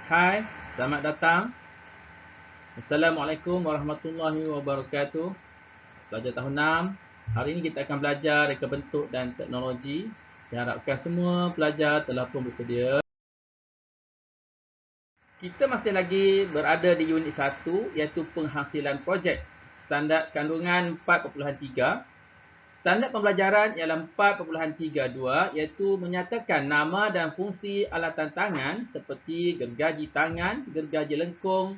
Hai, selamat datang. Assalamualaikum warahmatullahi wabarakatuh. Pelajar tahun 6. Hari ini kita akan belajar reka bentuk dan teknologi. Diharapkan semua pelajar telah pun bersedia. Kita masih lagi berada di unit 1 iaitu penghasilan projek. Standard kandungan 4.3. Standard pembelajaran ialah 4.32 iaitu menyatakan nama dan fungsi alatan tangan seperti gergaji tangan, gergaji lengkung,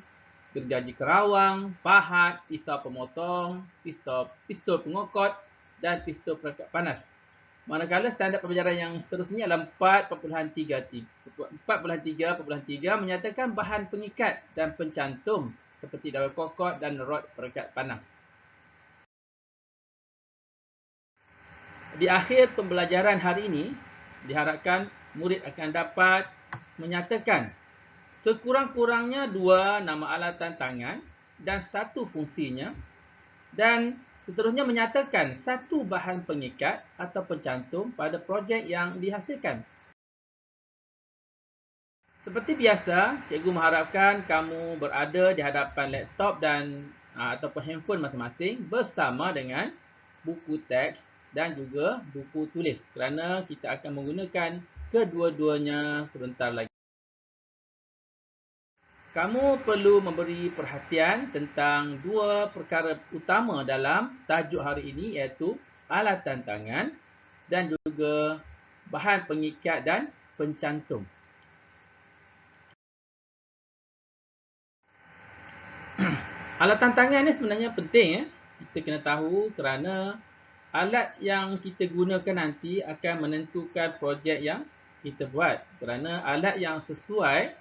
gergaji kerawang, pahat, pisau pemotong, pistol pengokot dan pistol perekat panas. Manakala standard pembelajaran yang seterusnya ialah 4.3 menyatakan bahan pengikat dan pencantum seperti dawai kokot dan rod perekat panas. Di akhir pembelajaran hari ini, diharapkan murid akan dapat menyatakan sekurang-kurangnya 2 nama alatan tangan dan 1 fungsinya, dan seterusnya menyatakan 1 bahan pengikat atau pencantum pada projek yang dihasilkan. Seperti biasa, cikgu mengharapkan kamu berada di hadapan laptop dan ataupun handphone masing-masing bersama dengan buku teks dan juga buku tulis kerana kita akan menggunakan kedua-duanya sebentar lagi. Kamu perlu memberi perhatian tentang 2 perkara utama dalam tajuk hari ini iaitu alatan tangan dan juga bahan pengikat dan pencantum. Alatan tangan ni sebenarnya penting kita kena tahu kerana alat yang kita gunakan nanti akan menentukan projek yang kita buat. Kerana alat yang sesuai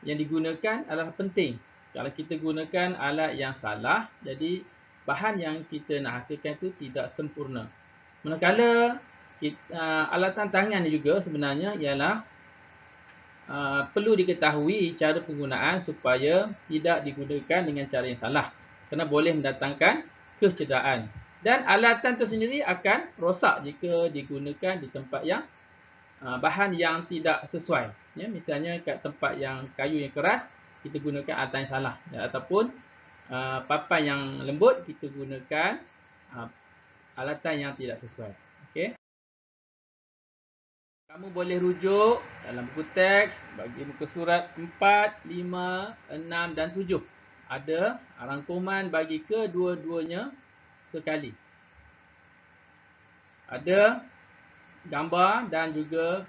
yang digunakan adalah penting. Kalau kita gunakan alat yang salah, jadi bahan yang kita nak hasilkan itu tidak sempurna. Manakala alatan tangan juga sebenarnya ialah perlu diketahui cara penggunaan supaya tidak digunakan dengan cara yang salah. Kerana boleh mendatangkan kecederaan. Dan alatan itu sendiri akan rosak jika digunakan di tempat yang bahan yang tidak sesuai. Ya, misalnya kat tempat yang kayu yang keras, kita gunakan alatan yang salah. Ya, ataupun papan yang lembut, kita gunakan alatan yang tidak sesuai. Okey. Kamu boleh rujuk dalam buku teks bagi muka surat 4, 5, 6 dan 7. Ada rangkuman bagi kedua-duanya sekali. Ada gambar dan juga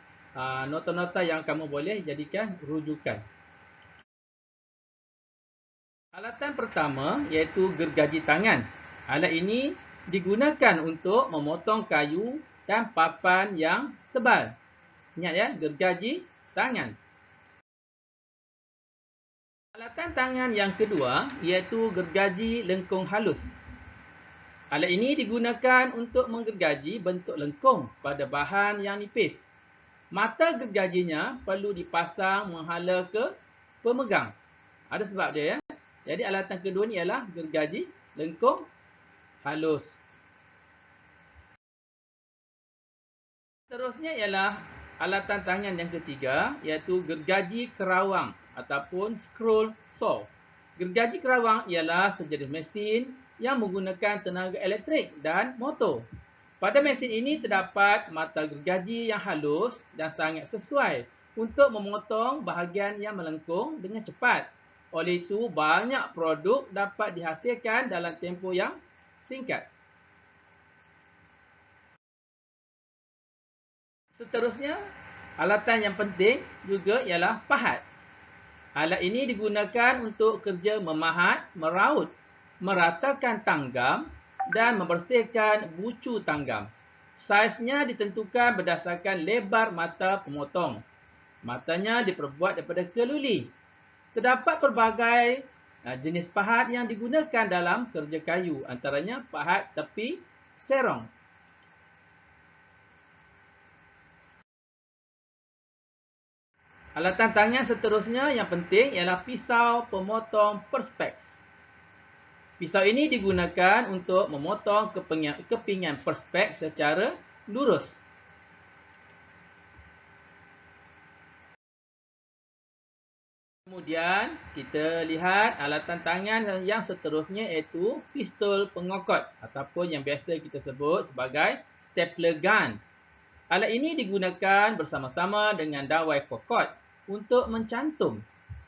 nota-nota yang kamu boleh jadikan rujukan. Alatan pertama iaitu gergaji tangan. Alat ini digunakan untuk memotong kayu dan papan yang tebal. Ingat ya, gergaji tangan. Alatan tangan yang kedua iaitu gergaji lengkung halus. Alat ini digunakan untuk menggergaji bentuk lengkung pada bahan yang nipis. Mata gergajinya perlu dipasang menghala ke pemegang. Ada sebab dia ya. Jadi alatan kedua ni ialah gergaji lengkung halus. Seterusnya ialah alatan tangan yang ketiga iaitu gergaji kerawang ataupun scroll saw. Gergaji kerawang ialah sejenis mesin yang menggunakan tenaga elektrik dan motor. Pada mesin ini terdapat mata gergaji yang halus dan sangat sesuai untuk memotong bahagian yang melengkung dengan cepat. Oleh itu, banyak produk dapat dihasilkan dalam tempoh yang singkat. Seterusnya, alatan yang penting juga ialah pahat. Alat ini digunakan untuk kerja memahat, meraut, meratakan tanggam dan membersihkan bucu tanggam. Saiznya ditentukan berdasarkan lebar mata pemotong. Matanya diperbuat daripada keluli. Terdapat pelbagai jenis pahat yang digunakan dalam kerja kayu, antaranya pahat tepi serong. Alatan tangan seterusnya yang penting ialah pisau pemotong perspex. Pisau ini digunakan untuk memotong kepingan perspex secara lurus. Kemudian kita lihat alatan tangan yang seterusnya iaitu pistol pengokot ataupun yang biasa kita sebut sebagai stapler gun. Alat ini digunakan bersama-sama dengan dawai kokot untuk mencantum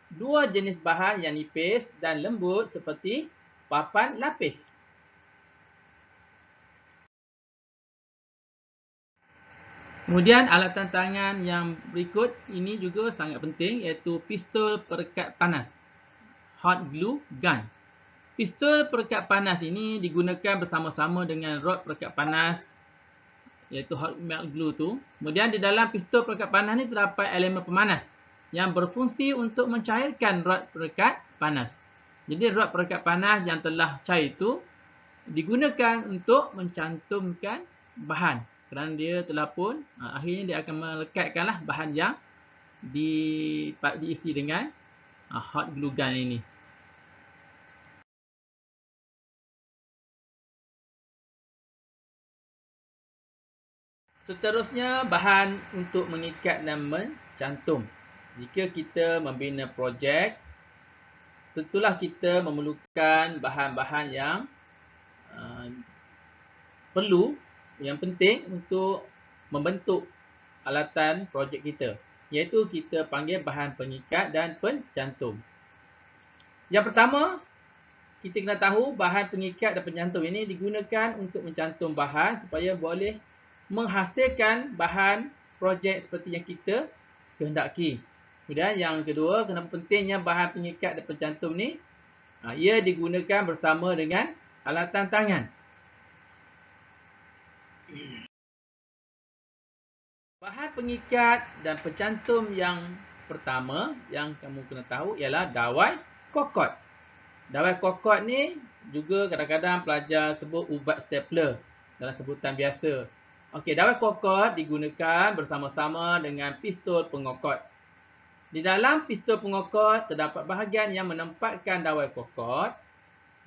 dua jenis bahan yang nipis dan lembut seperti papan lapis. Kemudian alatan tangan yang berikut ini juga sangat penting iaitu pistol perekat panas, hot glue gun. Pistol perekat panas ini digunakan bersama-sama dengan rod perekat panas iaitu hot melt glue tu. Kemudian di dalam pistol perekat panas ni terdapat elemen pemanas yang berfungsi untuk mencairkan rod perekat panas. Jadi rod perekat panas yang telah cair itu digunakan untuk mencantumkan bahan. Kerana dia telah pun, akhirnya dia akan melekatkanlah bahan yang diisi dengan hot glue gun ini. Seterusnya, bahan untuk mengikat dan mencantum. Jika kita membina projek, tentulah kita memerlukan bahan-bahan yang yang penting untuk membentuk alatan projek kita, iaitu kita panggil bahan pengikat dan pencantum. Yang pertama, kita kena tahu bahan pengikat dan pencantum ini digunakan untuk mencantum bahan supaya boleh menghasilkan bahan projek seperti yang kita kehendaki. Kemudian yang kedua, kenapa pentingnya bahan pengikat dan pencantum ni? Ia digunakan bersama dengan alatan tangan. Bahan pengikat dan pencantum yang pertama yang kamu kena tahu ialah dawai kokot. Dawai kokot ni juga kadang-kadang pelajar sebut ubat stapler dalam sebutan biasa. Okey, dawai kokot digunakan bersama-sama dengan pistol pengokot. Di dalam pistol pengokot terdapat bahagian yang menempatkan dawai kokot.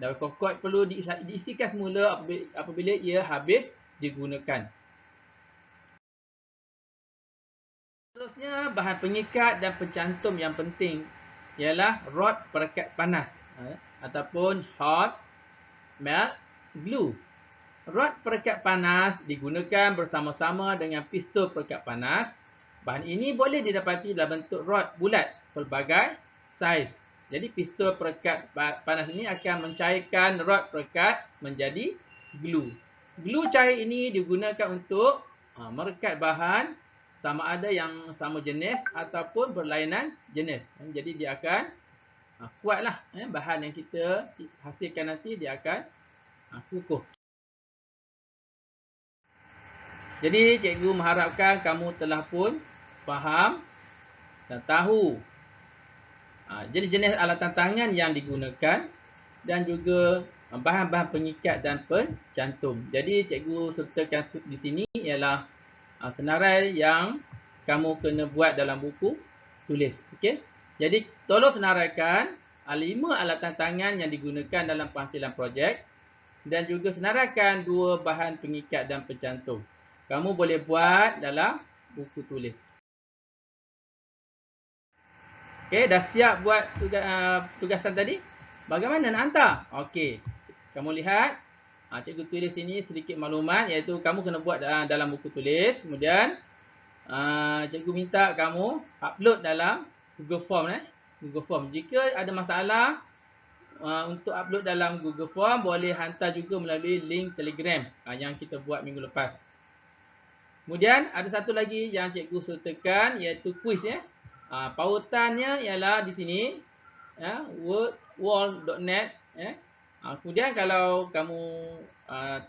Dawai kokot perlu diisikan semula apabila ia habis digunakan. Seterusnya, bahan pengikat dan pencantum yang penting ialah rod perekat panas ataupun hot melt glue. Rod perekat panas digunakan bersama-sama dengan pistol perekat panas. Bahan ini boleh didapati dalam bentuk rod bulat pelbagai saiz. Jadi pistol perekat panas ini akan mencairkan rod perekat menjadi glue. Glue cair ini digunakan untuk merekat bahan sama ada yang sama jenis ataupun berlainan jenis. Jadi dia akan kuatlah bahan yang kita hasilkan nanti dia akan kukuh. Jadi cikgu mengharapkan kamu telah pun faham dan tahu jenis-jenis alatan tangan yang digunakan dan juga bahan-bahan pengikat dan pencantum. Jadi cikgu sertakan di sini ialah senarai yang kamu kena buat dalam buku tulis. Okey. Jadi tolong senaraikan 5 alatan tangan yang digunakan dalam penghasilan projek dan juga senaraikan 2 bahan pengikat dan pencantum. Kamu boleh buat dalam buku tulis. Okey, dah siap buat tugasan tadi? Bagaimana nak hantar? Okey. Kamu lihat, cikgu tulis sini sedikit maklumat iaitu kamu kena buat dalam buku tulis. Kemudian cikgu minta kamu upload dalam Google Form. Google Form. Jika ada masalah untuk upload dalam Google Form, boleh hantar juga melalui link Telegram yang kita buat minggu lepas. Kemudian ada satu lagi yang cikgu sertakan iaitu quiz. Pautannya ialah di sini wordwall.net. Kemudian kalau kamu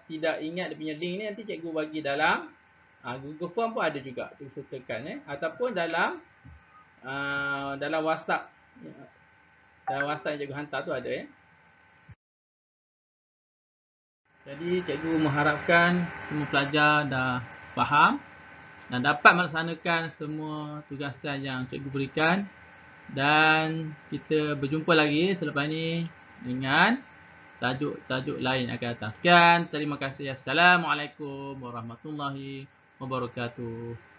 tidak ingat dia punya link ni, nanti cikgu bagi dalam Google Form pun ada juga cikgu sertakan ataupun dalam WhatsApp. Dalam WhatsApp yang cikgu hantar tu ada Jadi cikgu mengharapkan semua pelajar dah faham dan dapat melaksanakan semua tugasan yang cikgu berikan, dan kita berjumpa lagi selepas ini dengan tajuk-tajuk lain akan datang. Sekian, terima kasih. Assalamualaikum warahmatullahi wabarakatuh.